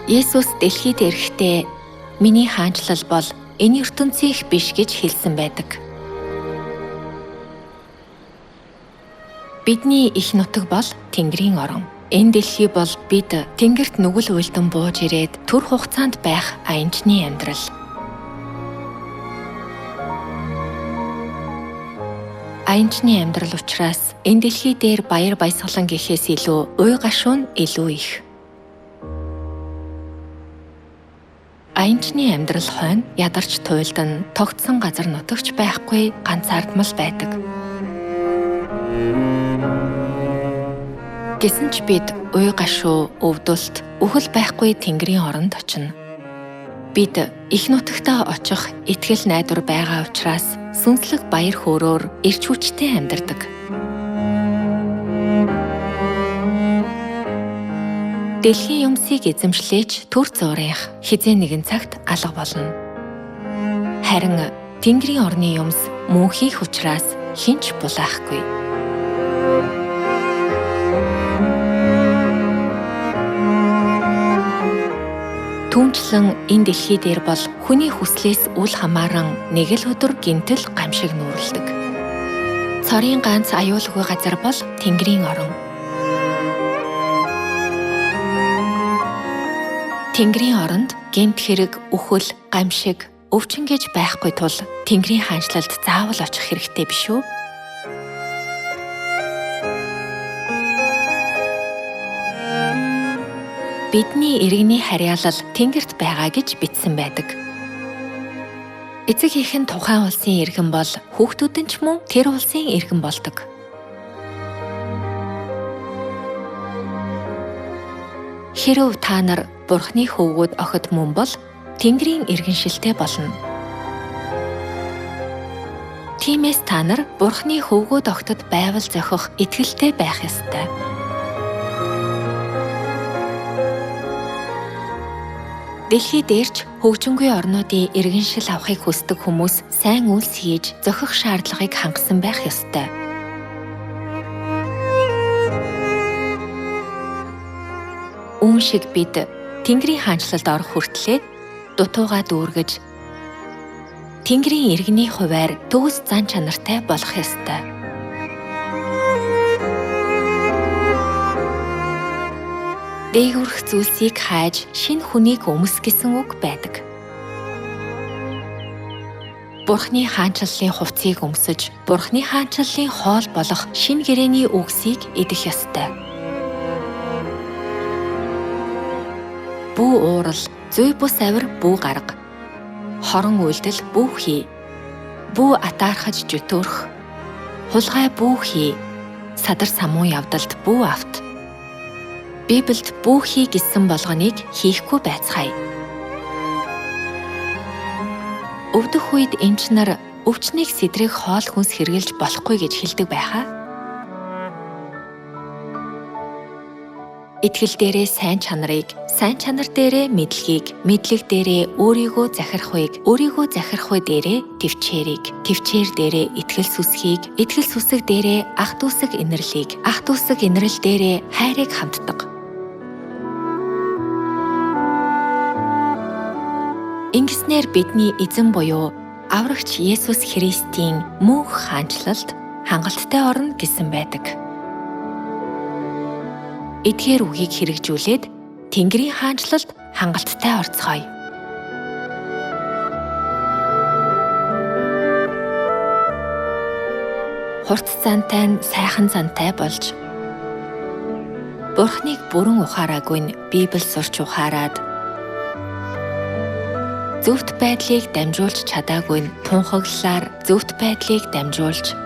Есүс дэлхийд ирэхдээ миний хаанчлал бол энэ ертөнцийнх биш гэж хэлсэн байдаг. Бидний их нутаг бол Тэнгэрийн орон. Энэ дэлхий бол бид Тэнгэрт нүгэл уйлдан бууж ирээд түр хугацаанд байх аянчны амьдрал. Аянчны амьдрал учраас энэ дэлхий дээр баяр баясгалан гэхээс илүү уй гашуун илүү их. Аянчны амьдрал хойно ядарч туйлдан тогтсон газар нутагч байхгүй ганцаардмал байдаг. Гэсэн ч бид уй гашуу, өвдөлт, үхэл байхгүй Тэнгэрийн оронд очино. Бид их нутагтаа очих итгэл найдвар байгаа учраас сүнслэг баяр хөөрөөр эрч хүчтэй амьдардаг. Дэлхийн юмсыг эзэмшлээч төр зуурынх хизээ нэгэн цагт алга болно. Харин Тэнгэрийн орны юмс мөнхийх учраас хинч булаахгүй. Түүнчлэн энэ дэлхий дээр бол хүний хүслээс үл хамааран нэг л өдөр гинтэл гамшиг нүүрлдэг. Цорын ганц аюулгүй газар бол Тэнгэрийн орон. Тэнгэрийн оронд гэмт хэрэг, үхэл, гамшиг, өвчин гэж байхгүй тул Тэнгэрийн хаанчлалд заавал очих хэрэгтэй биш үү? Бидний иргэний харьяалал Тэнгэрт байгаа гэж бичсэн байдаг. Эцэг эх нь тухайн улсын иргэн бол хүүхдүүд нь ч мөн тэр улсын иргэн болдог. Хэрв та нар Бурхны хөвгүүд охид мөн бол Тэнгэрийн иргэншилтэй болно. Тиймээс та нар Бурхны хөвгүүд охидод байвал зохих итгэлтэй байх ёстой. Дэлхий дээрч хөгжингүй орнуудын иргэншил авахыг хүсдэг хүмүүс сайн үйлс хийж зохих шаардлагыг хангасан байх ёстой. Үүн шиг бид Тэнгэрийн хаанчлалд орох хүртлээр дутуугаа дүүргэж Тэнгэрийн иргэний хуваар төгс зан чанартай болох ёстой. Дээгүрх зүйлсийг хайж шинэ хүнийг өмс гэсэн үг байдаг. Бурхны хаанчлалын хувцсыг өмсөж, Бурхны хаанчлалын хоол болох шинэ гэрээний үгсийг идэх ёстой. Бүү уурал, зүй бус авир бүү гарга. Хорон үйлдэл бүү хий. Бүү атаархаж жүтөөрх. Хулгай бүү хий. Садар самуун явдалд бүү авт. Библиэд бүү хий гэсэн болгоныг хийхгүй байцгаая. Өвдөх үед эмч нар өвчнийг сэдрэх хоол хүнс хэрглэж болохгүй гэж хэлдэг байхаа. Итгэл дээрээ сайн чанарыг, сайн чанар дээрээ мэдлэгийг, мэдлэг дээрээ өөрийгөө захирахыг, өөрийгөө захирахуй дээрээ төвчээрийг, төвчээр дээрээ итгэл сүсгийг, итгэл сүсэг дээрээ ах дүүсэг инэрлийг, ах дүүсэг инэрл дээрээ хайрыг хамтдаг. Ингэснээр бидний эзэн буюу аврагч Есүс Христийн мөнх хаанчлалд хангалттай орно гэсэн байдаг. Эдгээр үгийг хэрэгжүүлээд Тэнгэрийн хаанчлалд хангалттай орцгоё. Хурц зантай нь сайхан зантай болж Бурхныг бүрэн ухаараагүй нь Библи сурч ухаарад зөвхт байдлыг дамжуулж чадаагүй нь тунхаглалаар зөвхт байдлыг дамжуулж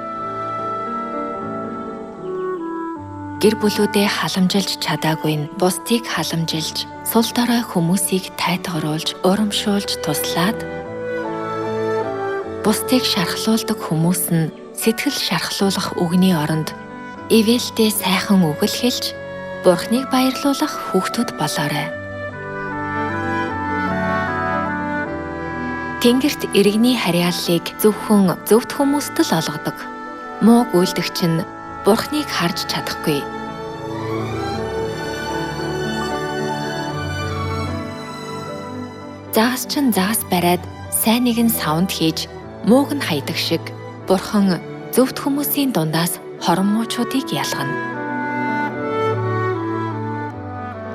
гэр бүлүүдээ халамжилж чадаагүй нь бусдыг халамжилж, сул дорой хүмүүсийг тайтгаруулж, урамшуулж туслаад бусдыг шархлуулдаг хүмүүс нь сэтгэл шархлуулах үгний оронд ивэлтэй сайхан үгэл хэлж, Бурхныг баярлуулах хүүхдүүд болоорой. Тэнгэрт иргэний харьяаллыг зөвхөн зөвхт хүмүүст л олгодог. Муу гүйлдэгч нь Бурхныг харж чадахгүй. Загасчин загас бариад сайныг нь савнд хийж мууг нь хайдаг шиг Бурхан зөвхт хүмүүсийн дундаас хорон муучуудыг ялгана.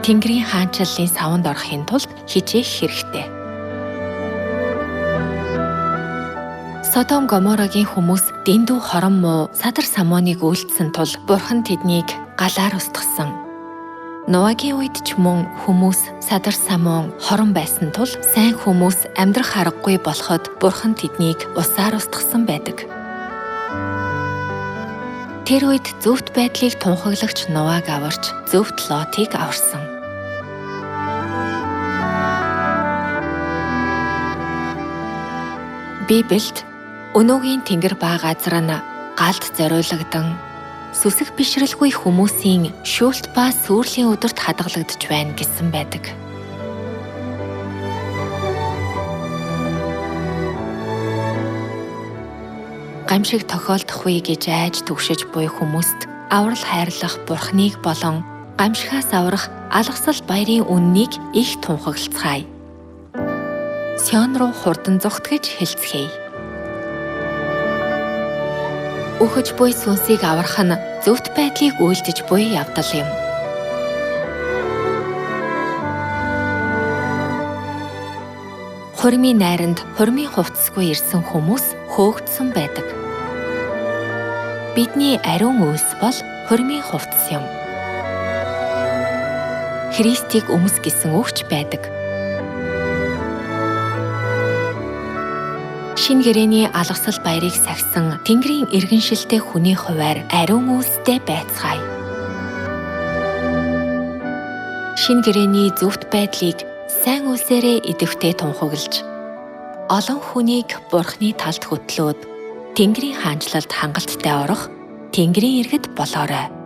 Тэнгэрийн хаанчлалын савнд орохын тулд хичээх хэрэгтэй. Содом Гоморагийн хүмүүс дэндүү хорон муу садар самууныг үйлдсэн тул Бурхан тэднийг галаар устгасан. Ноагийн үед ч мөн хүмүүс садар самуун хорон байсан тул сайн хүмүүс амьдрах аргагүй болоход Бурхан тэднийг усаар устгасан байдаг. Тэр үед зөвхт байдлыг тунхаглагч Ноаг аварч зөвхт Лотыг аварсан. Библиэд өнөөгийн тэнгэр ба газар нь галд зориулагдсан сүсэг бишрэлгүй хүмүүсийн шүүлт ба сүрлийн өдөрт хадгалагдж байна гэсэн байдаг. Гамшиг тохиолдох үе гэж айж түгшиж буй хүмүүст аврал хайрлах Бурхныг болон гамшигаас аврах алгасал баярын үннийг их тунхаглацгаая. Сион руу хурдан зүгтгэж хэлцгээе. Өөхөж буй сүнсийг аврах нь зөвхт байдлыг үйлдэж буй явдал юм. Хурмын найранд хурмын хувцасгүй ирсэн хүмүүс хөөгдсөн байдаг. Бидний ариун үйлс бол хурмын хувцас юм. Христийг өмс гэсэн үгч байдаг. Шинэ гэрээний алгасал баярыг сахисан Тэнгэрийн иргэншилтэй хүний хуваар ариун үйлстэй байцгаая. Шинэ гэрээний зөвхт байдлыг сайн үйлсээрээ идэвхтэй тунхаглаж, олон хүнийг Бурхны талд хөтлөөд Тэнгэрийн хаанчлалд хангалттай орох Тэнгэрийн иргэд болоорой.